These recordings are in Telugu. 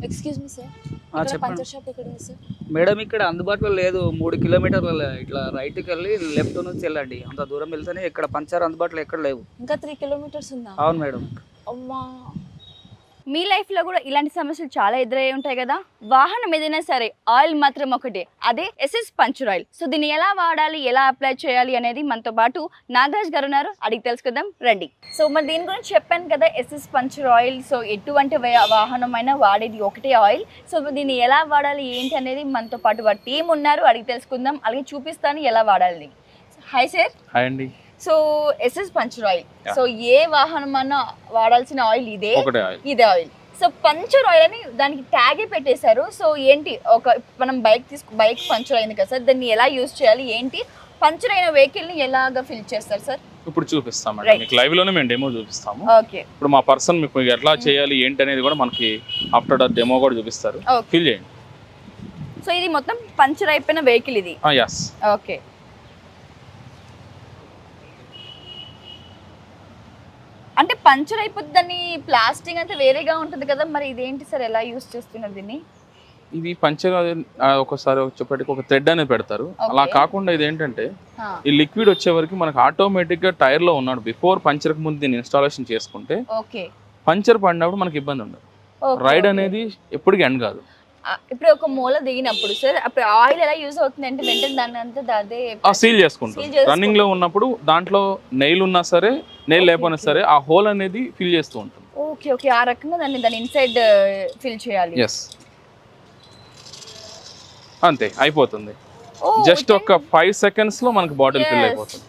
ఎక్స్క్యూజ్ మీ సార్, ఇక్కడ పంచర్ షాప్ ఎక్కడ ఉంది సార్? మేడం ఇక్కడ అందుబాటులో లేదు. 3 కిలోమీటర్ల ఇట్లా రైట్కి వెళ్ళి లెఫ్ట్ నుంచి వెళ్ళండి. అంత దూరం వెళ్తేనే ఇక్కడ పంచర్ అందుబాటులో ఎక్కడ లేవు. ఇంకా 3 కిలోమీటర్స్ ఉందా? అవును మేడం. అమ్మా, మీ లైఫ్లో కూడా ఇలాంటి సమస్యలు చాలా ఎదురయ్యి ఉంటాయి కదా. వాహనం ఏదైనా సరే ఆయిల్ మాత్రం ఒకటే, అదే ఎస్ఎస్ పంచర్ ఆయిల్. సో దీన్ని ఎలా వాడాలి, ఎలా అప్లై చేయాలి అనేది మనతో పాటు నాగరాజ్ గారు ఉన్నారు, అడిగి తెలుసుకుందాం రండి. సో మరి దీని గురించి చెప్పాను కదా, ఎస్ఎస్ పంచర్ ఆయిల్. సో ఎటువంటి వాహనం అయినా వాడేది ఒకటే ఆయిల్. సో దీన్ని ఎలా వాడాలి ఏంటి అనేది మనతో పాటు వారి టీం ఉన్నారు, అడిగి తెలుసుకుందాం. అలాగే చూపిస్తాను ఎలా వాడాలి. Hi sir. హాయ్ అండి. So SS puncture oil, so ఏ వాహనం అన్నా వాడాల్సిన ఆయిల్ ఇదే ఆయిల్. సో పంచర్ ఆయిల్ అని దానికి ట్యాగే పెట్టేశారు. సో ఏంటి, ఒక మనం బైక్ పంచర్ అయింది కదా సార్, దాన్ని ఎలా యూజ్ చేయాలి ఏంటి, పంచర్ అయిన వెహికల్ ని ఎలాగా ఫిల్ చేస్తారు సార్? ఇప్పుడు చూపిస్తామండి, మీకు లైవ్ లోనే మేము డెమో చూపిస్తాము. ఓకే. ఇప్పుడు మా పర్సన్ మీకు ఎట్లా చేయాలి ఏంటి అనేది కూడా మనకి ఆఫ్టర్ ద డెమో కూడా చూపిస్తారు. ఫిల్ చేయండి. సో ఇది మొత్తం పంచర్ అయిపోయిన వెహికల్ ఇది. ఎస్. ఓకే. అంటే పంచర్ అయిపోతుంది, దాన్ని ప్లాస్టిక్ అయితే వేరేగా ఉంటుంది కదా, మరి ఇదేంటి సార్, ఎలా యూస్ చేస్తున్నారు దీన్ని? ఇది పంచర్ ఒకసారి చెప్పేటికి ఒక థ్రెడ్ అనేది పెడతారు. అలా కాకుండా ఇది ఏంటంటే ఈ లిక్విడ్ వచ్చే వరకు మనకు ఆటోమేటిక్ గా టైర్ లో ఉన్నాడు. బిఫోర్ పంచర్ కి ముందు దీన్ని ఇన్స్టాలేషన్ చేసుకుంటే పంచర్ పడినప్పుడు మనకి ఇబ్బంది ఉండదు. రైడ్ అనేది ఎప్పటికీ ఎండ్ కాదు. ఇప్పుడు ఒక మూల దిగినప్పుడు సార్, అప్పుడు ఆయిల్ ఎలా యూజ్ అవుతుంది అంటే వెంటనే దాన్ని అంతా అదే సీల్ చేసుకుంటాం. రన్నింగ్ లో ఉన్నప్పుడు దాంట్లో నెయిల్ ఉన్నా సరే నెయిల్ లేకపోయినా సరే ఆ హోల్ అనేది ఫిల్ చేస్తూ ఉంటుంది. ఓకే ఓకే, ఆ రకంగా దాన్ని ఇన్సైడ్ ఫిల్ చేయాలి. ఎస్, అంతే అయిపోతుంది. జస్ట్ ఒక 5 seconds లో మనకు బాటిల్ ఫిల్ అయిపోతుంది.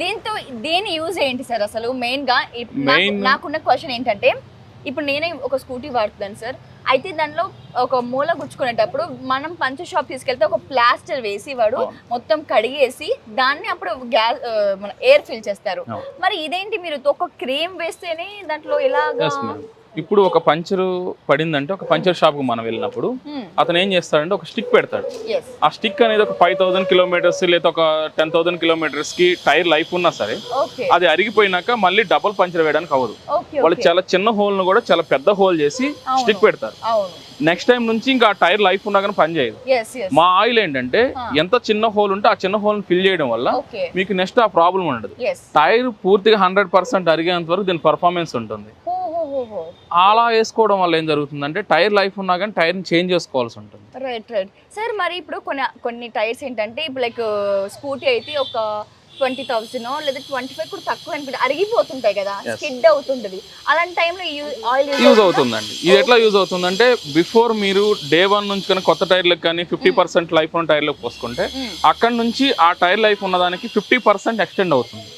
దీంతో దేని యూజ్ ఏంటి సార్ అసలు మెయిన్ గా? నాకున్న క్వశ్చన్ ఏంటంటే, ఇప్పుడు నేనే ఒక స్కూటీ వాడుతున్నాను సార్, అయితే దానిలో ఒక మూల గుచ్చుకునేటప్పుడు మనం పంచర్ షాప్ తీసుకెళ్తే ఒక ప్లాస్టర్ వేసి వాడు మొత్తం కడిగేసి దాన్ని అప్పుడు గ్యాస్ మన ఎయిర్ ఫిల్ చేస్తారు. మరి ఇదేంటి, మీరు ఒక క్రీమ్ వేస్తేనే దాంట్లో ఎలాగా? ఇప్పుడు ఒక పంచర్ పడిందంటే ఒక పంచర్ షాప్ కు మనం వెళ్ళినప్పుడు అతను ఏం చేస్తాడంటే ఒక స్టిక్ పెడతాడు. ఆ స్టిక్ అనేది ఒక 5000 kilometers లేదా ఒక 10,000 kilometers కి టైర్ లైఫ్ ఉన్నా సరే అది అరిగిపోయినాక మళ్ళీ డబుల్ పంచర్ వేయడానికి అవ్వదు. వాళ్ళు చాలా చిన్న హోల్ ను కూడా చాలా పెద్ద హోల్ చేసి స్టిక్ పెడతారు. నెక్స్ట్ టైం నుంచి ఇంకా టైర్ లైఫ్ ఉన్నా కానీ పని చేయదు. మా ఆయిల్ ఏంటంటే ఎంత చిన్న హోల్ ఉంటే ఆ చిన్న హోల్ ఫిల్ చేయడం వల్ల మీకు నెక్స్ట్ ఆ ప్రాబ్లం ఉండదు. టైర్ పూర్తిగా 100% అరిగేంత వరకు దీని పర్ఫార్మెన్స్ ఉంటుంది. అలా వేసుకోవడం వల్ల ఏం జరుగుతుందంటే టైర్ లైఫ్ ఉన్నా కానీ టైర్ ని చేంజ్ చేసుకోవాల్సి ఉంటుంది. Right right sir. మరి ఇప్పుడు కొన్ని టైర్స్ ఏంటంటే, ఇప్పుడు లైక్ స్కూటీ అయితే ఒక 20,000 లేదా 25 కూడా తక్కువ అనుకుంటే అరిగిపోతుంటాయి కదా, స్కిడ్ అవుతుంటది. అలాంటి టైంలో ఆయిల్ యూజ్ అవుతుందండి. ఇది ఎట్లా యూజ్ అవుతుందంటే, బిఫోర్ మీరు డే 1 నుంచి కానీ కొత్త టైర్లకు కానీ 50% లైఫ్ ఉన్న టైర్లకు పోసుకుంటే అక్కడ నుంచి ఆ టైర్ లైఫ్ ఉన్నదానికి 50% ఎక్స్టెండ్ అవుతుంది.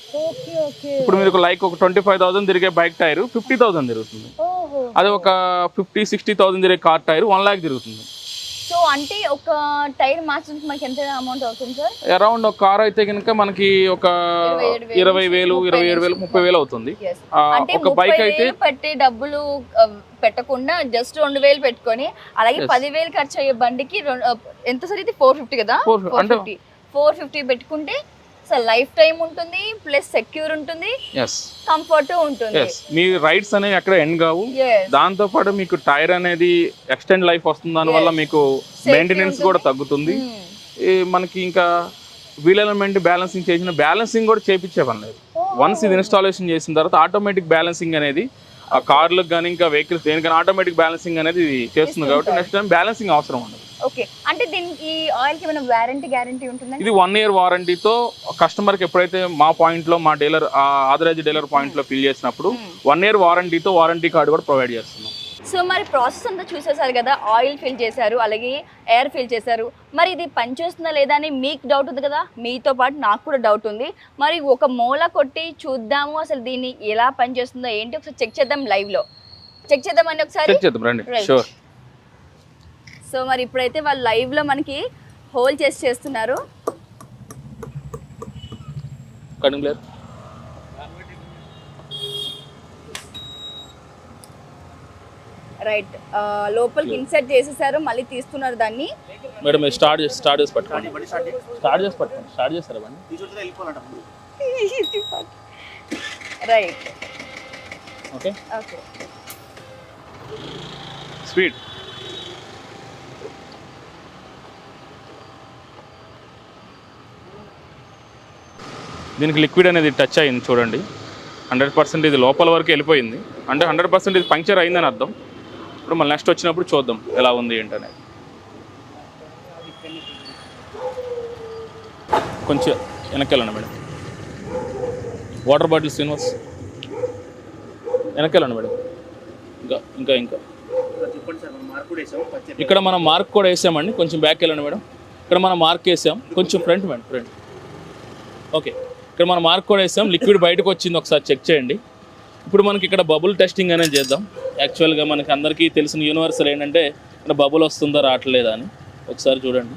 ఇప్పుడు మీరు లైక్ ఒక 25,000 తిరిగే బైక్ టైర్ 50,000 తిరుగుతుంది. అదే ఒక 50-60,000 తిరిగే కార్ టైర్ 1 lakh తిరుగుతుంది. సో అంటే ఒక టైర్ మార్చడానికి మనకి ఎంత అమౌంట్ అవుతుంది సార్? అరౌండ్ ఒక కార్ అయితే కనుక మనకి ఒక 20,000, 27,000, 30,000 అవుతుంది. ఒక బైక్ అయితే పెట్టే డబ్బులు పెట్టకుండా జస్ట్ 2,000 పెట్టుకొని అలాగే 10,000 ఖర్చు అయ్యే బండికి ఎంత సార్ ఇది? 450 కదా, 450 పెట్టుకుంటే లైఫ్ టైం ఉంటుంది, ప్లస్ సెక్యూర్ ఉంటుంది, కంఫర్ట్ ఉంటుంది. మీ రైడ్స్ అనేవి ఎక్కడ ఎండ్ కావు. దాంతో పాటు మీకు టైర్ అనేది ఎక్స్టెండ్ లైఫ్ వస్తుంది. దానివల్ల మీకు మెయింటెనెన్స్ కూడా తగ్గుతుంది. మనకి ఇంకా వీల్ ఎలిమెంట్ బ్యాలెన్సింగ్ చేసిన బ్యాలెన్సింగ్ కూడా చేపించే పని లేదు. వన్స్ ఇది ఇన్స్టాలేషన్ చేసిన తర్వాత ఆటోమేటిక్ బ్యాలెన్సింగ్ అనేది ఆ కార్లకు కానీ ఇంకా వెహికల్స్ దేనికైనా ఆటోమేటిక్ బ్యాలెన్సింగ్ అనేది చేస్తుంది. కాబట్టి నెక్స్ట్ టైం బ్యాలెన్సింగ్ అవసరం ఉండదు. ఓకే, అంటే దీనికి ఆయిల్ కి ఏమైనా గ్యారంటీ ఉంటుందా? ఇది 1 year వారంటీతో కస్టమర్ కి ఎప్పుడైతే మా పాయింట్ లో, మా డీలర్ ఆథరైజ్ డీలర్ పాయింట్ లో ఫిల్ చేసినప్పుడు 1 year వారంటీతో వారంటీ కార్డు కూడా ప్రొవైడ్ చేస్తున్నాం. సో మరి ప్రాసెస్ అంతా చూసేసారు కదా, ఆయిల్ ఫిల్ చేశారు, అలాగే ఎయిర్ ఫిల్ చేశారు. మరి ఇది పనిచేస్తుందా లేదా అని మీకు డౌట్ ఉంది కదా, మీతో పాటు నాకు కూడా డౌట్ ఉంది. మరి ఒక మూల కొట్టి చూద్దాము అసలు దీన్ని ఎలా పనిచేస్తుందో ఏంటి, ఒకసారి చెక్ చేద్దాం. లైవ్ లో చెక్ చేద్దామండి ఒకసారి. సో మరి ఇప్పుడైతే వాళ్ళు లైవ్ లో మనకి హోల్ చేస్తున్నారు. రైట్, లోపలికి ఇన్సర్ట్ చేసేసారు, మళ్ళీ తీస్తున్నారు దాన్ని. మేడం స్టార్ట్ చేసి పట్టుకోండి. స్టార్ట్ చేస్తారా బండి? Right, okay okay speed. దీనికి లిక్విడ్ అనేది టచ్ అయింది చూడండి. 100% ఇది లోపల వరకు వెళ్ళిపోయింది, అంటే 100% ఇది పంక్చర్ అయిందని అర్థం. ఇప్పుడు మళ్ళీ నెక్స్ట్ వచ్చినప్పుడు చూద్దాం ఎలా ఉంది ఏంటనేది. కొంచెం వెనక్కి వెళ్ళండి మేడం. వాటర్ బాటిల్ శ్రీనివాస్ వెనక్కి వెళ్ళండి మేడం. ఇంకా ఇంకా ఇక్కడ మనం మార్క్ కూడా వేసామండి. కొంచెం బ్యాక్ వెళ్ళండి మేడం. ఇక్కడ మనం మార్క్ వేసాం, కొంచెం ఫ్రంట్ మేడం, ఫ్రంట్. ఓకే, ఇక్కడ మనం మార్క్ కూడా వేసాం. లిక్విడ్ బయటకు వచ్చింది, ఒకసారి చెక్ చేయండి. ఇప్పుడు మనకి ఇక్కడ బబుల్ టెస్టింగ్ అనేది చేద్దాం. యాక్చువల్గా మనకి అందరికీ తెలిసిన యూనివర్సల్ ఏంటంటే ఇక్కడ బబుల్ వస్తుందా రావట్లేదా అని ఒకసారి చూడండి.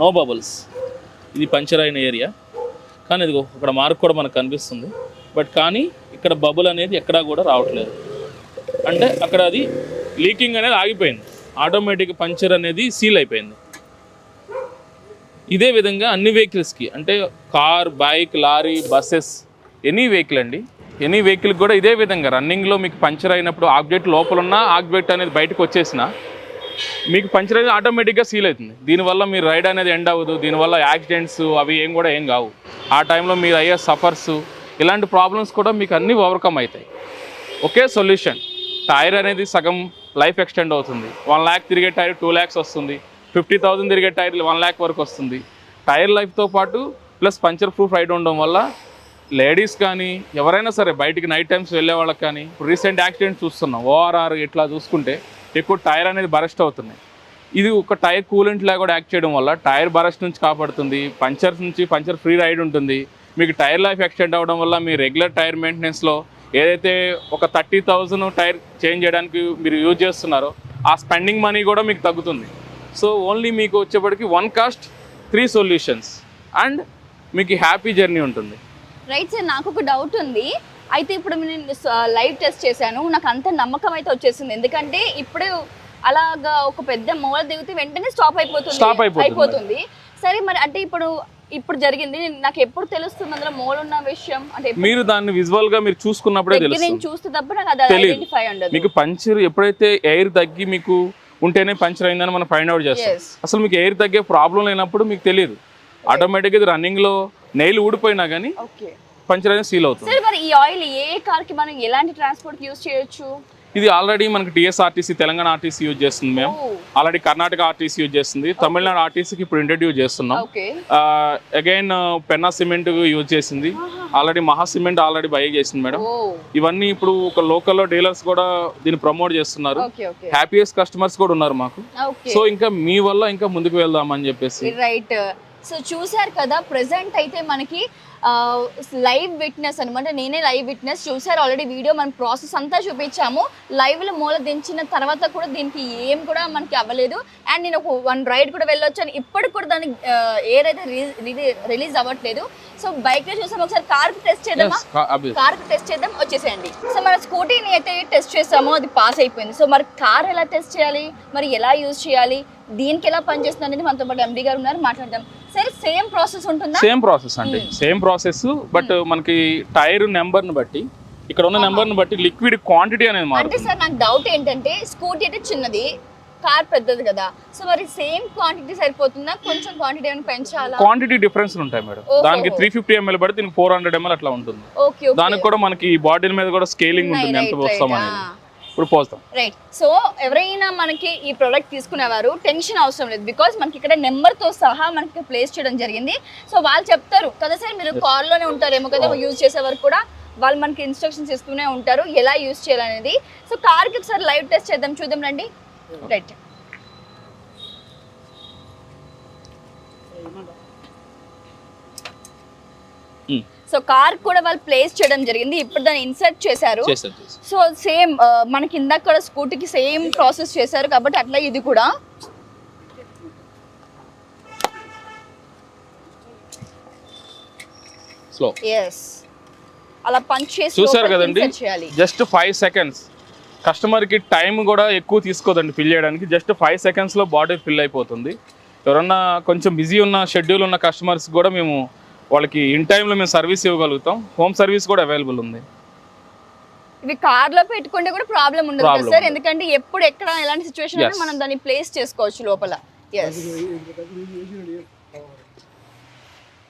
No bubbles. ఇది పంచర్ అయిన ఏరియా, కానీ ఇదిగో ఇక్కడ మార్క్ కూడా మనకు కనిపిస్తుంది. బట్ కానీ ఇక్కడ బబుల్ అనేది ఎక్కడా కూడా రావట్లేదు, అంటే అక్కడ అది లీకింగ్ అనేది ఆగిపోయింది. ఆటోమేటిక్ పంచర్ అనేది సీల్ అయిపోయింది. ఇదే విధంగా అన్ని వెహికల్స్కి, అంటే car, bike, lorry, buses, any vehicle అండి, ఎనీ వెహికల్కి కూడా ఇదే విధంగా రన్నింగ్లో మీకు పంచర్ అయినప్పుడు ఆబ్జెక్ట్ లోపల ఉన్న ఆబ్జెక్ట్ అనేది బయటకు వచ్చేసిన మీకు పంచర్ అనేది ఆటోమేటిక్గా సీల్ అవుతుంది. దీనివల్ల మీరు రైడ్ అనేది ఎండ్ అవ్వదు, దీనివల్ల యాక్సిడెంట్స్ అవి కూడా ఏం కావు. ఆ టైంలో మీరు అయ్యే సఫర్స్, ఇలాంటి ప్రాబ్లమ్స్ కూడా మీకు అన్నీ ఓవర్కమ్ అవుతాయి. ఒకే సొల్యూషన్, టైర్ అనేది సగం లైఫ్ ఎక్స్టెండ్ అవుతుంది. 1 lakh తిరిగే టైర్ 2 lakhs వస్తుంది. 50,000 తిరిగే టైర్ 1 lakh వరకు వస్తుంది. టైర్ లైఫ్తో పాటు ప్లస్ పంచర్ ప్రూఫ్ రైడ్ ఉండడం వల్ల లేడీస్ కానీ ఎవరైనా సరే బయటికి నైట్ టైమ్స్ వెళ్ళే వాళ్ళకి కానీ, ఇప్పుడు రీసెంట్ యాక్సిడెంట్ చూస్తున్నాం, ఓఆర్ఆర్ ఇట్లా చూసుకుంటే ఎక్కువ టైర్ అనేది బరస్ట్ అవుతున్నాయి. ఇది ఒక టైర్ కూలెంట్ లాగా కూడా యాక్ట్ చేయడం వల్ల టైర్ బరస్ట్ నుంచి కాపాడుతుంది, పంచర్స్ నుంచి పంచర్ ఫ్రీ రైడ్ ఉంటుంది. మీకు టైర్ లైఫ్ ఎక్స్టెండ్ అవ్వడం వల్ల మీ రెగ్యులర్ టైర్ మెయింటెనెన్స్లో ఏదైతే ఒక 30,000 టైర్ చేంజ్ చేయడానికి మీరు యూజ్ చేస్తున్నారో ఆ స్పెండింగ్ మనీ కూడా మీకు తగ్గుతుంది. సో ఓన్లీ మీకు వచ్చేప్పటికి 1 cost 3 solutions అండ్ మీకు హ్యాపీ జర్నీ ఉంటుంది. రైట్ సార్, నాకు ఒక డౌట్ ఉంది. అయితే ఇప్పుడు నేను లైవ్ టెస్ట్ చేశాను, నాకు అంత నమ్మకం అయితే వచ్చేసింది. ఎందుకంటే ఇప్పుడు అలాగా ఒక పెద్ద మూల దిగితే వెంటనే స్టాప్ అయిపోతుంది. సరే, మరి అంటే ఇప్పుడు జరిగింది, నాకు ఎప్పుడు తెలుస్తుంది అందులో మోల్ ఉన్న విషయం? అంటే మీరు దాన్ని విజువల్ గా మీరు చూసుకున్నప్పుడే తెలుస్తుంది. నేను చూస్తే తప్ప నాకు అది ఐడెంటిఫై ఉండదు. మీకు పంచర్ ఎప్పుడైతే ఎయిర్ తగ్గి మీకు ఉంటేనే పంచర్ అయిందని మనం ఫైండ్ అవుట్ చేస్తాం. అసలు మీకు ఎయిర్ తగ్గే ప్రాబ్లం లేనప్పుడు మీకు తెలియదు. ఆటోమేటిక్గా ఇది రన్నింగ్ లో నెయిల్ ఊడిపోయినా కానీ పంచర్ అనేది సీల్ అవుతుంది. సరే, మరి ఈ ఆయిల్ ఏ కార్ కి మనం ఎలాంటి ట్రాన్స్పోర్ట్ యూజ్ చేయొచ్చు? ఇది ఆల్రెడీ మనకి టీఎస్ఆర్టీసీ, తెలంగాణ ఆర్టీసీ యూజ్ చేస్తుంది, మేము ఆల్రెడీ కర్ణాటక ఆర్టీసీ యూజ్ చేస్తుంది, తమిళనాడు ఆర్టీసీకి ఇప్పుడు ఇంట్రడ్యూస్ చేస్తున్నాం. అగైన్ పెన్నా సిమెంట్ యూజ్ చేసింది, ఆల్రెడీ మహా సిమెంట్ ఆల్రెడీ బై చేసింది మేడం. ఇవన్నీ ఇప్పుడు ఒక లోకల్లో డీలర్స్ కూడా దీన్ని ప్రమోట్ చేస్తున్నారు. హ్యాపీయెస్ట్ కస్టమర్స్ కూడా ఉన్నారు మాకు. సో ఇంకా మీ వల్ల ఇంకా ముందుకు వెళ్దామని చెప్పేసి. రైట్. సో చూసారు కదా, ప్రెసెంట్ అయితే మనకి లైవ్ విట్నెస్ అనమాట, నేనే లైవ్ విట్నెస్. చూసారు ఆల్రెడీ వీడియో, మన ప్రాసెస్ అంతా చూపించాము. లైవ్లో మూల దించిన తర్వాత కూడా దీనికి ఏం కూడా మనకి అవ్వలేదు. అండ్ నేను ఒక 1 రైడ్ కూడా వెళ్ళొచ్చాను, ఇప్పటికి కూడా దానికి ఏదైతే రిలీజ్ అవ్వట్లేదు. సో బైక్ లో చూసాము, ఒకసారి కార్ టెస్ట్ చేద్దామా? కార్ టెస్ట్ చేద్దాం, వచ్చేసేయండి. సో మన స్కూటీని అయితే టెస్ట్ చేసామో అది పాస్ అయిపోయింది. సో మరి కార్ ఎలా టెస్ట్ చేయాలి, మరి ఎలా యూజ్ చేయాలి, దీనికి ఎలా పనిచేస్తుంది అనేది మనతో పాటు ఎండి గారు ఉన్నారు, మాట్లాడదాం. సరే, సేమ్ ప్రాసెస్ ఉంటుందా? సేమ్ ప్రాసెస్ అండి, సేమ్ ప్రాసెస్. బట్ మనకి టైర్ నెంబర్ ని బట్టి, ఇక్కడ ఉన్న నెంబర్ ని బట్టి లిక్విడ్ క్వాంటిటీ అనేది మారుతుంది. అంటే సార్ నాకు డౌట్ ఏంటంటే, స్కూటీ అయితే చిన్నది, కార్ పెద్దది కదా, సో మరి సేమ్ క్వాంటిటీ సరిపోతుందా, కొంచెం క్వాంటిటీ ఏమైనా పెంచాలా? క్వాంటిటీ డిఫరెన్స్ ఉంటాయి మేడం. దానికి 350 ml పడితే దీనికి 400 ml అట్లా ఉంటుంది. దానికి కూడా మనకి బాటిల్ మీద కూడా స్కేలింగ్ ఉంటుంది, ఎంత పోస్తాం అనేది. ఇప్పుడు పోస్తాం. రైట్. సో ఎవరైనా మనకి ఈ ప్రోడక్ట్ తీసుకునేవారు టెన్షన్ అవసరం లేదు, బికాస్ మనకి ఇక్కడ నెంబర్ తో సహా మనకి ప్లేస్ చేయడం జరిగింది. సో వాళ్ళు చెప్తారు కదా సార్, మీరు కార్ లోనే ఉంటారేమో కదా యూజ్ చేసే వరకు కూడా, వాళ్ళు మనకి ఇన్స్ట్రక్షన్స్ ఇస్తూనే ఉంటారు ఎలా యూజ్ చేయాలనేది. సో కార్ కి ఒకసారి లైవ్ టెస్ట్ చేద్దాం, చూద్దాం రండి. రైట్. సో కార్ కూడా వాళ్ళు ప్లేస్ చేయడం జరిగింది, ఇప్పుడు దాన్ని ఇన్సర్ట్ చేశారు. సో సేమ్ మనకి ఇందాక కూడా స్కూటీకి సేమ్ ప్రాసెస్ చేశారు కాబట్టి అట్లా ఇది కూడా. స్లో. yes, అలా పంచ్ చేసి చూసారు కదండి, జస్ట్ 5 seconds. కస్టమర్ కి టైం కూడా ఎక్కువ తీసుకోదండి ఫిల్ చేయడానికి, జస్ట్ 5 seconds లో బాటిల్ ఫిల్ అయిపోతుంది. ఎవరన్నా కొంచెం బిజీ ఉన్న షెడ్యూల్ ఉన్న కస్టమర్స్ కూడా మేము వాళ్ళకి ఇన్ టైంలో మేము సర్వీస్ ఇవ్వగలుగుతాం. హోమ్ సర్వీస్ కూడా అవైలబుల్ ఉంది. ఇవి కార్ లో పెట్టుకుంటే కూడా ప్రాబ్లం ఉండదు కదా సార్, ఎందుకంటే ఎప్పుడు ఎక్కడ ఎలాంటి సిచ్యువేషన్ అయినా మనం దాన్ని ప్లేస్ చేసుకోవచ్చు లోపల.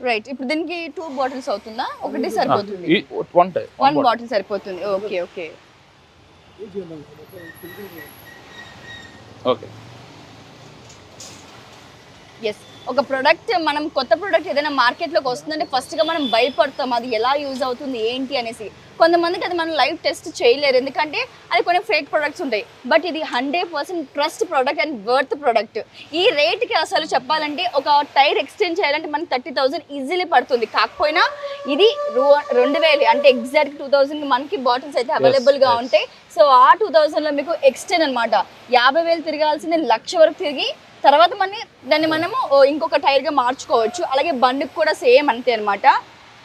రైట్, ఇప్పుడు దీనికి 2 బాటిల్స్ అవుతుందా, ఒకటి సరిపోతుంది? 1 బాటిల్ సరిపోతుంది. Okay okay okay. ఎస్, ఒక ప్రోడక్ట్ మనం కొత్త ప్రోడక్ట్ ఏదైనా మార్కెట్లోకి వస్తుందంటే ఫస్ట్గా మనం భయపడతాం అది ఎలా యూజ్ అవుతుంది ఏంటి అనేసి. కొంతమందికి అది మనం లైవ్ టెస్ట్ చేయలేరు, ఎందుకంటే అది కొన్ని ఫేక్ ప్రొడక్ట్స్ ఉంటాయి. బట్ ఇది 100% trust product and worth product. ఈ రేట్కి అసలు చెప్పాలంటే ఒక టైర్ ఎక్స్చేంజ్ చేయాలంటే మనకి 30,000 ఈజీలీ పడుతుంది. కాకపోయినా ఇది 2,000 అంటే ఎగ్జాక్ట్ 2,000 మనకి బాటిల్స్ అయితే అవైలబుల్గా ఉంటాయి. సో ఆ 2,000లో మీకు ఎక్స్టెండ్ అనమాట. 50,000 తిరగాల్సింది 1,00,000 వరకు తిరిగి తర్వాత దాన్ని మనము ఇంకొక టైర్గా మార్చుకోవచ్చు. అలాగే బండికి కూడా సేమ్ అంతే అనమాట.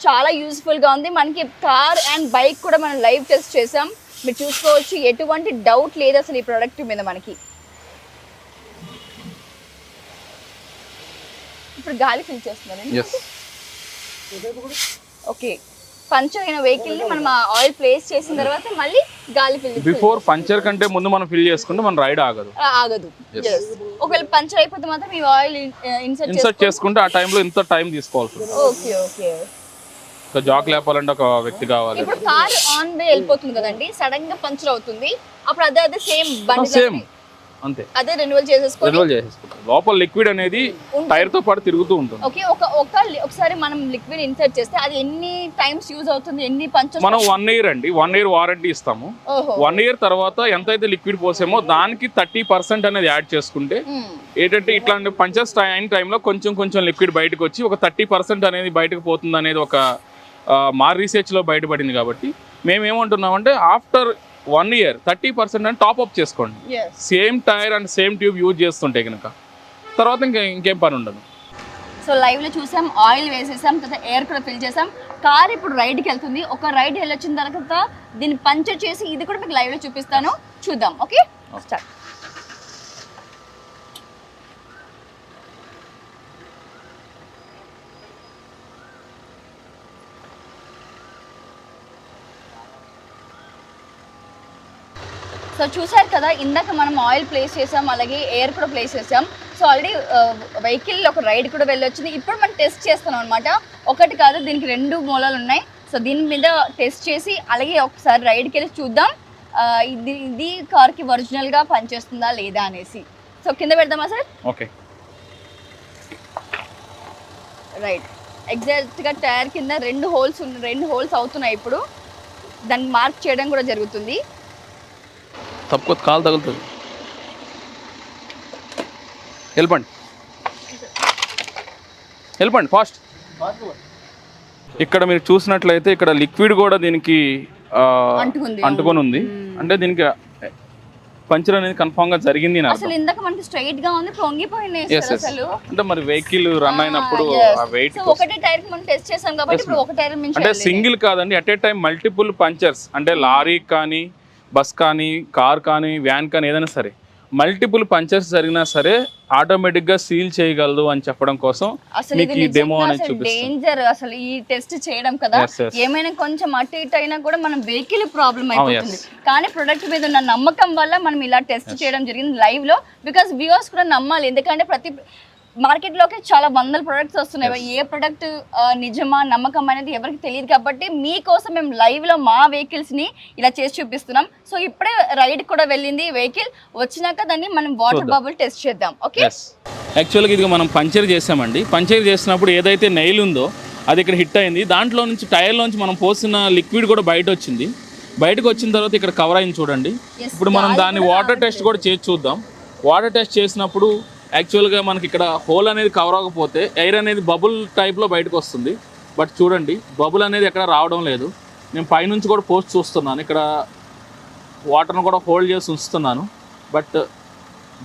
చాలా యూస్ఫుల్గా ఉంది. మనకి కార్ అండ్ బైక్ కూడా మనం లైవ్ టెస్ట్ చేసాం, మీరు చూసుకోవచ్చు. ఎటువంటి డౌట్ లేదు అసలు ఈ ప్రోడక్ట్ మీద మనకి. ఇప్పుడు గాలి ఫిల్ చేస్తున్నారండి. ఓకే, పంచర్ అయిన వెహికల్ ని మనం ఆయిల్ ప్లేస్ చేసిన తర్వాత మళ్ళీ గాలి ఫిల్. బిఫోర్ పంచర్ కంటే ముందు మనం ఫిల్ చేసుకుంటే మన రైడ్ ఆగదు. ఒకవేళ పంచర్ అయిపోతే మాత్రం ఈ ఆయిల్ ఇన్సర్ట్ చేసుకుంటే ఆ టైంలో ఇంత టైం తీసుకోవాల్సి. Okay okay. జాక్ లేపాలంటే ఒక వ్యక్తి కావాలి. ఇప్పుడు కార్ ఆన్ వే వెళ్ళిపోతుంది కదండి, సడన్ గా పంచర్ అవుతుంది, అప్పుడు అదే సేమ్ బండి సేమ్ అంతే అదే రెన్యువల్ చేసేసుకుంటాం. లోపల లిక్విడ్ అనేది టైర్ తో పాటు తిరుగుతూ ఉంటుంది. ఓకే, ఒకసారి మనం లిక్విడ్ ఇన్సర్ట్ చేస్తే అది ఎన్ని టైమ్స్ యూజ్ అవుతుంది, ఎన్ని పంచర్స్? మనం 1 ఇయర్ అండి, 1 ఇయర్ వారంటీ ఇస్తాము. 1 ఇయర్ తర్వాత ఎంతైతే లిక్విడ్ పోసామో దానికి 30% అనేది యాడ్ చేసుకుంటే ఏంటంటే ఇట్లాంటి పంచర్స్ అయిన టైంలో కొంచెం లిక్విడ్ బయటకు వచ్చి ఒక 30% అనేది బయటకు పోతుంది అనేది ఒక మా రీసెర్చ్లో బయటపడింది. కాబట్టి మేము ఏమంటున్నామంటే ఆఫ్టర్ 1 ఇయర్ 30% అని టాప్అప్ చేసుకోండి. Same tyre and same tube use చేస్తుంటే కనుక తర్వాత ఇంకేం పని ఉండదు. సో లైవ్ లో చూసాం, ఆయిల్ వేసేసాం, తర్వాత ఎయిర్ కూడా ఫిల్ చేసాం. కార్ ఇప్పుడు రైడ్కి వెళ్తుంది. ఒక రైడ్ వెళ్ళొచ్చిన తర్వాత దీన్ని పంచర్ చేసి ఇది కూడా మీకు లైవ్ లో చూపిస్తాను, చూద్దాం. Okay, start. సో చూసారు కదా, ఇందాక మనం ఆయిల్ ప్లేస్ చేసాం, అలాగే ఎయిర్ కూడా ప్లేస్ చేసాం. సో ఆల్రెడీ వెహికల్ ఒక రైడ్ కూడా వెళ్ళొచ్చింది. ఇప్పుడు మనం టెస్ట్ చేస్తున్నాం అనమాట. ఒకటి కాదు, దీనికి 2 మూలాలు ఉన్నాయి. సో దీని మీద టెస్ట్ చేసి అలాగే ఒకసారి రైడ్కి వెళ్ళి చూద్దాం ఇది కార్కి ఒరిజినల్గా పనిచేస్తుందా లేదా అనేసి. సో కింద పెడదామా సార్? Okay, right. ఎగ్జాక్ట్గా టైర్ కింద 2 హోల్స్ అవుతున్నాయి. ఇప్పుడు దాన్ని మార్క్ చేయడం కూడా జరుగుతుంది. తక్కువ కాలు తగులుతుంది. వెళ్ళండి ఫాస్ట్. ఇక్కడ మీరు చూసినట్లయితే ఇక్కడ లిక్విడ్ కూడా దీనికి అంటుకొని ఉంది. అంటే దీనికి పంచర్ అనేది కన్ఫర్మ్ గా జరిగింది. అసలు ఇందాక మనకి స్ట్రైట్ గా ఉంది, పొంగిపోయింది అసలు. అంటే మరి వెహికల్ రన్ అయినప్పుడు ఆ వెయిట్ ఒకటే టైర్ మనం టెస్ట్ చేసాం కాబట్టి ఇప్పుడు ఒక టైర్ మించి అంటే సింగిల్ కాదండి, at a time multiple punchers. అంటే లారీ కానీ, బస్ కానీ, కార్ కానీ, వ్యాన్ కానీ ఏదైనా సరే మల్టిపుల్ పంచర్స్ జరిగినా సరే ఆటోమేటిక్ గా సీల్ చేయగలదు అని చెప్పడం కోసం మీకు ఈ డెమో అనేది చూపిస్తాను. డేంజర్ అసలు ఈ టెస్ట్ చేయడం కదా. ఏమైనా కొంచెం అటు ఇటు అయినా కూడా మన వెహికల్ ప్రాబ్లం అయిపోతుంది. కానీ ప్రొడక్ట్ మీద ఉన్న నమ్మకం వల్ల మనం ఇలా టెస్ట్ చేయడం జరిగింది లైవ్ లో. బికాస్ వ్యూవర్స్ కూడా నమ్మాలి, ఎందుకంటే ప్రతి మార్కెట్లోకి చాలా 100 ప్రొడక్ట్స్ వస్తున్నాయి. ఏ ప్రొడక్ట్ నిజమా నమ్మకం అనేది ఎవరికి తెలియదు. కాబట్టి మీకోసం మేము లైవ్లో మా వెహికల్స్ని ఇలా చేసి చూపిస్తున్నాం. సో ఇప్పుడే రైడ్ కూడా వెళ్ళింది వెహికల్, వచ్చినాక దాన్ని మనం వాటర్ బబుల్ టెస్ట్ చేద్దాం. ఓకే, యాక్చువల్గా ఇది మనం పంచర్ చేసామండి. పంచర్ చేసినప్పుడు ఏదైతే నెయిల్ ఉందో అది ఇక్కడ హిట్ అయింది. దాంట్లో నుంచి టైర్లోంచి మనం పోసిన లిక్విడ్ కూడా బయట వచ్చింది. బయటకు వచ్చిన తర్వాత ఇక్కడ కవర్ అయింది చూడండి. ఇప్పుడు మనం దాన్ని వాటర్ టెస్ట్ కూడా చేసి చూద్దాం. వాటర్ టెస్ట్ చేసినప్పుడు యాక్చువల్గా మనకి ఇక్కడ హోల్ అనేది కవర్ అవ్వకపోతే ఎయిర్ అనేది బబుల్ టైప్లో బయటకు వస్తుంది. బట్ చూడండి, బబుల్ అనేది ఎక్కడ రావడం లేదు. నేను పైనుంచి కూడా పోస్ట్ చూస్తున్నాను, ఇక్కడ వాటర్ను కూడా హోల్డ్ చేసి ఉంచుతున్నాను. బట్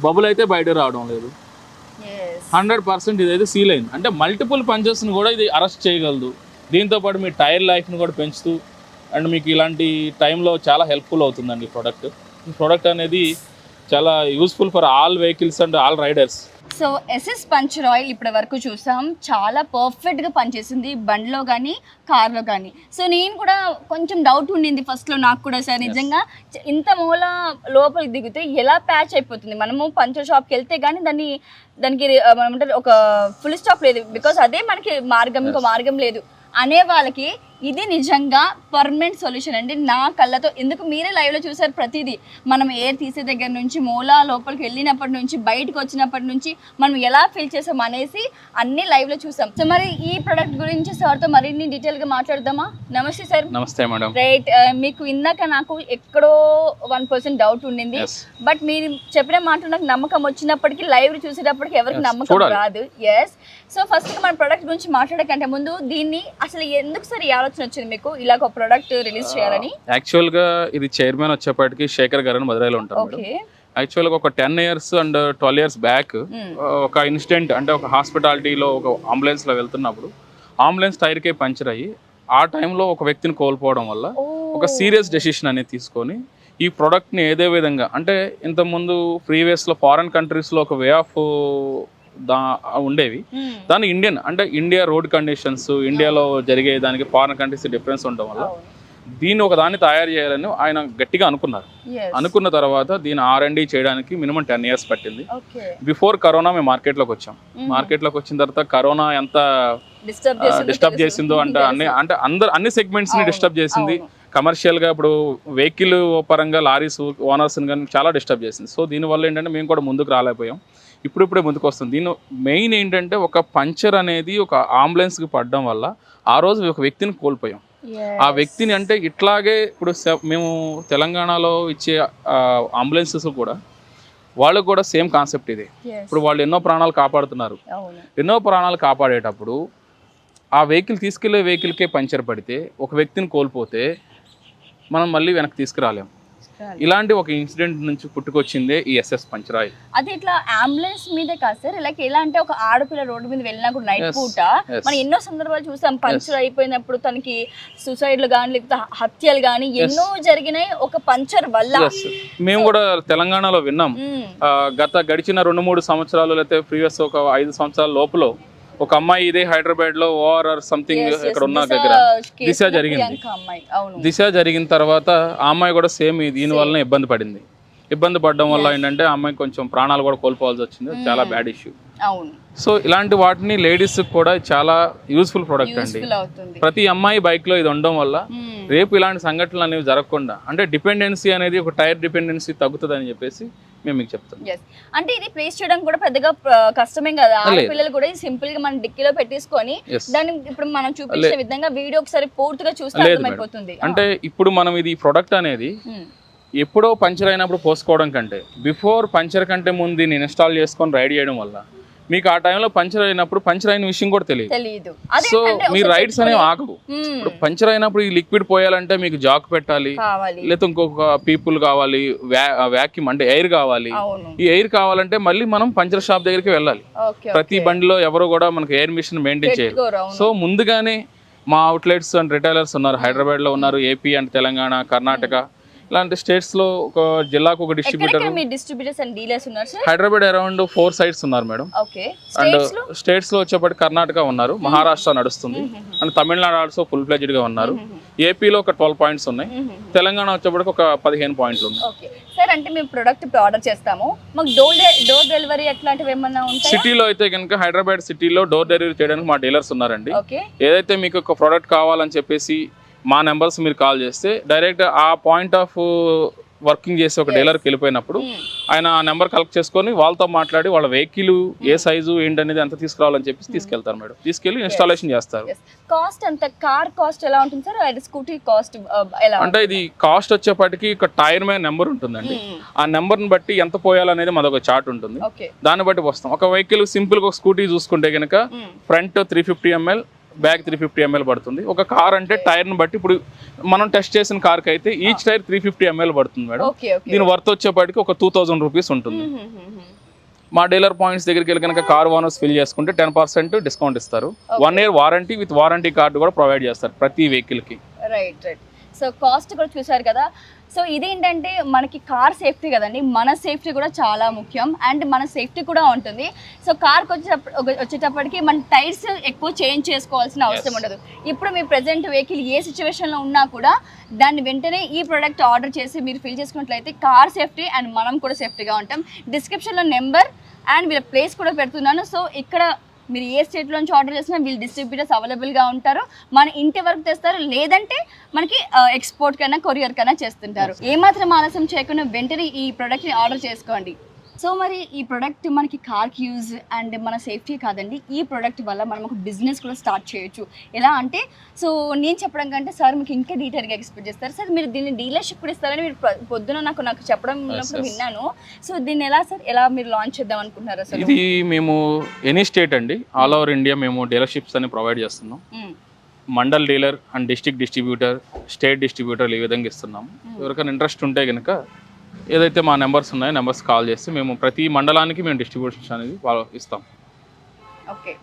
బబుల్ అయితే బయట రావడం లేదు. 100% ఇదైతే సీల్ అయింది. అంటే మల్టిపుల్ పంచెస్ని కూడా ఇది అరెస్ట్ చేయగలదు. దీంతోపాటు మీ టైర్ లైఫ్ని కూడా పెంచుతూ అండ్ మీకు ఇలాంటి టైంలో చాలా హెల్ప్ఫుల్ అవుతుందండి ఈ ప్రోడక్ట్ అనేది చాలా useful for all vehicles and all riders. So SS puncture oil ఇప్పటి వరకు చూసాం, చాలా పర్ఫెక్ట్గా పనిచేసింది బండిలో కానీ కార్లో కానీ. సో నేను కూడా కొంచెం డౌట్ ఉండింది ఫస్ట్లో నాకు కూడా, సార్ నిజంగా ఇంత మూల లోపలికి దిగితే ఎలా ప్యాచ్ అయిపోతుంది, మనము పంచర్ షాప్కి వెళ్తే కానీ దానికి ఏమంటారు ఒక ఫుల్ స్టాప్ లేదు, బికాస్ అదే మనకి మార్గం, ఇంకో మార్గం లేదు అనే వాళ్ళకి ఇది నిజంగా పర్మనెంట్ సొల్యూషన్ అండి. నా కళ్ళతో, ఎందుకు మీరే లైవ్లో చూసారు ప్రతిదీ, మనం ఎయిర్ తీసే దగ్గర నుంచి మూలా లోపలికి వెళ్ళినప్పటి నుంచి బయటకు వచ్చినప్పటి నుంచి మనం ఎలా ఫీల్ చేసాం అనేసి అన్ని లైవ్లో చూసాం. సో మరి ఈ ప్రొడక్ట్ గురించి సార్తో మరిన్ని డీటెయిల్గా మాట్లాడదామా? నమస్తే సార్. నమస్తే మేడం. రైట్, మీకు ఇందాక నాకు ఎక్కడో 1% డౌట్ ఉండింది, బట్ మీరు చెప్పిన మాట నాకు నమ్మకం వచ్చినప్పటికీ లైవ్ చూసేటప్పటికి ఎవరికి నమ్మకం రాదు. ఎస్, సో ఫస్ట్ మన ప్రొడక్ట్ గురించి మాట్లాడకంటే ముందు దీన్ని అసలు ఎందుకు సార్ ఆలోచన వచ్చింది మీకు ఇలాగ ఒక ప్రొడక్ట్ రిలీజ్ చేయాలని? యాక్చువల్ గా ఇది చైర్మన్ వచ్చేప్పటికి శేఖర్ గారు అని మధురైలో ఉంటారు. యాక్చువల్ గా ఒక 10 years అండ్ 12 years బ్యాక్ ఒక ఇన్సిడెంట్, అంటే ఒక హాస్పిటాలిటీలో ఒక అంబులెన్స్ లో వెళ్తున్నప్పుడు అంబులెన్స్ టైర్ కే పంచర్ అయ్యి ఆ టైంలో ఒక వ్యక్తిని కోల్పోవడం వల్ల ఒక సీరియస్ డెసిషన్ అనేది తీసుకొని ఈ ప్రోడక్ట్ని ఏదే విధంగా, అంటే ఇంతకుముందు ప్రీవియస్లో ఫారెన్ కంట్రీస్లో ఒక వే ఆఫ్ ఉండేవి, దాని ఇండియన్, అంటే ఇండియా రోడ్ కండిషన్స్, ఇండియాలో జరిగే దానికి ఫారెన్ కంట్రీస్ డిఫరెన్స్ ఉండడం వల్ల దీన్ని ఒక దాన్ని తయారు చేయాలని ఆయన గట్టిగా అనుకున్నారు. అనుకున్న తర్వాత దీన్ని R&D చేయడానికి మినిమం 10 years పట్టింది. బిఫోర్ కరోనా మేము మార్కెట్లోకి వచ్చాం. మార్కెట్లోకి వచ్చిన తర్వాత కరోనా ఎంత డిస్టర్బ్ చేసిందో, అంటే అన్ని సెగ్మెంట్స్ ని డిస్టర్బ్ చేసింది. కమర్షియల్గా ఇప్పుడు వెహికల్ పరంగా లారీస్ ఓనర్స్ని కానీ చాలా డిస్టర్బ్ చేసింది. సో దీనివల్ల ఏంటంటే మేము కూడా ముందుకు రాలేకపోయాం, ఇప్పుడిప్పుడే ముందుకు వస్తుంది. దీని మెయిన్ ఏంటంటే ఒక పంచర్ అనేది ఒక అంబులెన్స్కి పడడం వల్ల ఆ రోజు ఒక వ్యక్తిని కోల్పోయాం. ఆ వ్యక్తిని, అంటే ఇట్లాగే ఇప్పుడు మేము తెలంగాణలో ఇచ్చే అంబులెన్సెస్ కూడా వాళ్ళకు కూడా సేమ్ కాన్సెప్ట్ ఇదే. ఇప్పుడు వాళ్ళు ఎన్నో ప్రాణాలు కాపాడుతున్నారు. ఎన్నో ప్రాణాలు కాపాడేటప్పుడు ఆ వెహికల్ తీసుకెళ్లే వెహికల్కే పంచర్ పడితే ఒక వ్యక్తిని కోల్పోతే మనం మళ్ళీ వెనక్కి తీసుకురాలేం. ఇలాంటి ఒక ఇన్సిడెంట్ నుంచి పుట్టుకొచ్చిందే ఈ ఎస్ఎస్ పంచర్ ఆయిల్. అది ఇట్లా అంబులెన్స్ మీదే కాదు సార్, లైక్ ఎలా అంటే ఒక ఆడపిల్ల రోడ్డు మీద వెళ్ళినా కూడా నైట్ పూట మనం ఎన్నో సందర్భాలు చూసాం, పంచర్ అయిపోయినప్పుడు తనకి సూసైడ్లు కానీ లేకపోతే హత్యలు కానీ ఎన్నో జరిగినాయి ఒక పంచర్ వల్ల. మేము కూడా తెలంగాణలో విన్నాం. గడిచిన 2-3 సంవత్సరాలు లేకపోతే ప్రీవియస్ ఒక 5 సంవత్సరాల లోపల ఒక అమ్మాయి ఇదే హైదరాబాద్ లో ఓఆర్ఆర్ సంథింగ్ ఇక్కడ ఉన్న దగ్గర దిశ జరిగింది. దిశ జరిగిన తర్వాత ఆ అమ్మాయి కూడా సేమ్ దీని వల్ల ఇబ్బంది పడింది. ఇబ్బంది పడడం వల్ల ఏంటంటే ఆ అమ్మాయి కొంచెం ప్రాణాలు కూడా కోల్పోవాల్సి వచ్చింది. చాలా బ్యాడ్ ఇష్యూ. సో ఇలాంటి వాటిని లేడీస్ కూడా చాలా యూస్ఫుల్ ప్రోడక్ట్ అండి. ప్రతి అమ్మాయి బైక్ లో ఇది ఉండడం వల్ల రేపు ఇలాంటి సంఘటనలు అనేవి జరగకుండా, అంటే డిపెండెన్సీ అనేది ఒక టైర్ డిపెండెన్సీ తగ్గుతుంది అని చెప్పేసి మేము మీకు చెప్తాం. అంటే ఇది ప్లేస్ చేయడం కూడా పెద్దగా కష్టమే కదా, ఆడపిల్లలు కూడా సింపుల్ గా మనం డిక్కీలో పెట్టేసుకొని దాన్ని ఇప్పుడు మనం చూపించిన విధంగా వీడియో ఒకసారి పూర్తిగా చూస్తే అర్థమైపోతుంది. అంటే ఇప్పుడు మనం ఇది ప్రొడక్ట్ అనేది ఎప్పుడో పంచర్ అయినప్పుడు పోసుకోవడం కంటే బిఫోర్ పంచర్ కంటే ముందు దీన్ని ఇన్స్టాల్ చేసుకొని రైడ్ చేయడం వల్ల మీకు ఆ టైంలో పంచర్ అయినప్పుడు పంచర్ అయిన విషయం కూడా తెలియదు. సో మీ రైడ్స్ అనేవి ఆగవు. ఇప్పుడు పంచర్ అయినప్పుడు ఈ లిక్విడ్ పోయాలంటే మీకు జాక్ పెట్టాలి, లేకపోతే ఇంకొక పీపుల్ కావాలి, వ్యాక్యూమ్ అంటే ఎయిర్ కావాలి. ఈ ఎయిర్ కావాలంటే మళ్ళీ మనం పంచర్ షాప్ దగ్గరికి వెళ్ళాలి. ప్రతి బండిలో ఎవరు కూడా మనకు ఎయిర్ మిషన్ మెయింటైన్ చేయరు. సో ముందుగానే మా అవుట్లెట్స్ అండ్ రిటైలర్స్ ఉన్నారు, హైదరాబాద్ లో ఉన్నారు, ఏపీ అండ్ తెలంగాణ, కర్ణాటక ఇలాంటి స్టేట్స్ లో ఒక జిల్లాకు ఒక డిస్ట్రిబ్యూటర్. హైదరాబాద్ అరౌండ్ 4 sites ఉన్నారు మేడం. అండ్ స్టేట్స్ లో వచ్చేప్పటికి కర్ణాటక ఉన్నారు, మహారాష్ట్ర నడుస్తుంది, and Tamil Nadu also full fledged గా ఉన్నారు. ఏపీలో ఒక 12 points ఉన్నాయి, తెలంగాణ వచ్చేప్పటికి ఒక 15 points ఉన్నాయి. సార్ అంటే మేము ప్రొడక్ట్ ఆర్డర్ చేస్తాము, మాకు డోర్ డెలివరీ అట్లాంటివి ఏమన్నా ఉంటాయా? సిటీలో అయితే కనుక హైదరాబాద్ సిటీలో డోర్ డెలివరీ చేయడానికి మా డీలర్స్ ఉన్నారండి. ఏదైతే మీకు ఒక ప్రోడక్ట్ కావాలని చెప్పేసి మా నెంబర్స్ మీరు కాల్ చేస్తే డైరెక్ట్ ఆ పాయింట్ ఆఫ్ వర్కింగ్ చేసి ఒక డీలర్కి వెళ్ళిపోయినప్పుడు ఆయన ఆ నెంబర్ కలెక్ట్ చేసుకొని వాళ్ళతో మాట్లాడి వాళ్ళ వెహికల్ ఏ సైజు ఏంటనేది ఎంత తీసుకురావాలని చెప్పి తీసుకెళ్తారు మేడం. తీసుకెళ్ళి ఇన్స్టాలేషన్ చేస్తారు. కాస్ట్ అంత కార్ కాస్ట్ ఎలా ఉంటుంది సార్? స్కూటీ కాస్ట్ ఎలా? అంటే ఇది కాస్ట్ వచ్చేప్పటికి ఒక టైర్ మీద నెంబర్ ఉంటుందండి. ఆ నెంబర్ని బట్టి ఎంత పోయాలనేది మాదొక చార్ట్ ఉంటుంది, దాన్ని బట్టి వస్తాం. ఒక వెహికల్ సింపుల్ గా ఒక స్కూటీ చూసుకుంటే కనుక ఫ్రంట్ 350 ml, బ్యాక్ 350 ml పడుతుంది. ఒక కార్ అంటే టైర్ ని బట్టి ఇప్పుడు మనం టెస్ట్ చేసిన కార్ కి అయితే ఈచ్ టైర్ 350 ml పడుతుంది మేడం. దీని వర్త్ వచ్చేప్పటికి ఒక 2000 రూపీస్ ఉంటుంది. మా డీలర్ పాయింట్స్ దగ్గరికి వెళ్ళి కనుక కార్ ఓనర్స్ ఫిల్ చేసుకుంటే 10% డిస్కౌంట్ ఇస్తారు. 1 year warranty with warranty card కూడా ప్రొవైడ్ చేస్తారు ప్రతి వెహికల్ కి. రైట్. సో కాస్ట్ కూడా చూసారు కదా. సో ఇదేంటంటే మనకి కార్ సేఫ్టీ కదండి, మన సేఫ్టీ కూడా చాలా ముఖ్యం అండ్ మన సేఫ్టీ కూడా ఉంటుంది. సో కార్కి వచ్చేటప్పటికి మన టైర్స్ ఎక్కువ చేంజ్ చేసుకోవాల్సిన అవసరం ఉండదు. ఇప్పుడు మీ ప్రెజెంట్ వెహికల్ ఏ సిచ్యువేషన్లో ఉన్నా కూడా దాన్ని వెంటనే ఈ ప్రోడక్ట్ ఆర్డర్ చేసి మీరు ఫిల్ చేసుకున్నట్లయితే కార్ సేఫ్టీ అండ్ మనం కూడా సేఫ్టీగా ఉంటాం. డిస్క్రిప్షన్లో నెంబర్ అండ్ వీళ్ళ ప్లేస్ కూడా పెడుతున్నాను. సో ఇక్కడ మీరు ఏ స్టేట్లో నుంచి ఆర్డర్ చేసినా వీళ్ళు డిస్ట్రిబ్యూటర్స్ అవైలబుల్గా ఉంటారు, మన ఇంటి వరకు తెస్తారు, లేదంటే మనకి ఎక్స్పోర్ట్ కన్నా కొరియర్ కన్నా చేస్తుంటారు. ఏమాత్రం ఆలస్యం చేయకుండా వెంటనే ఈ ప్రోడక్ట్ని ఆర్డర్ చేసుకోండి. సో మరి ఈ ప్రోడక్ట్ మనకి కార్కి యూజ్ అండ్ మన సేఫ్టీ కాదండి, ఈ ప్రోడక్ట్ వల్ల మనం ఒక బిజినెస్ కూడా స్టార్ట్ చేయొచ్చు. ఎలా అంటే సో నేను చెప్పడం కంటే సార్ మీకు ఇంకా డీటెయిల్గా ఎక్స్ప్లెయిన్ చేస్తారు. సార్ మీరు దీన్ని డీలర్షిప్ కూడా ఇస్తారని మీరు పొద్దున నాకు చెప్పడం విన్నాను. సో దీన్ని ఎలా సార్ ఎలా మీరు లాంచ్ చేద్దాం అనుకుంటున్నారు? అసలు ఇది మేము ఎనీ స్టేట్ అండి, ఆల్ ఓవర్ ఇండియా మేము డీలర్షిప్స్ అని ప్రొవైడ్ చేస్తున్నాం. Mandal dealer and district distributor, state డిస్ట్రిబ్యూటర్లు ఈ విధంగా ఇస్తున్నాము. ఎవరికైనా ఇంట్రెస్ట్ ఉంటే కనుక ఏదైతే మా నెంబర్స్ ఉన్నాయో నెంబర్స్ కాల్ చేసి మేము ప్రతి మండలానికి మేము డిస్ట్రిబ్యూషన్ అనేది ఇస్తాం. ఓకే.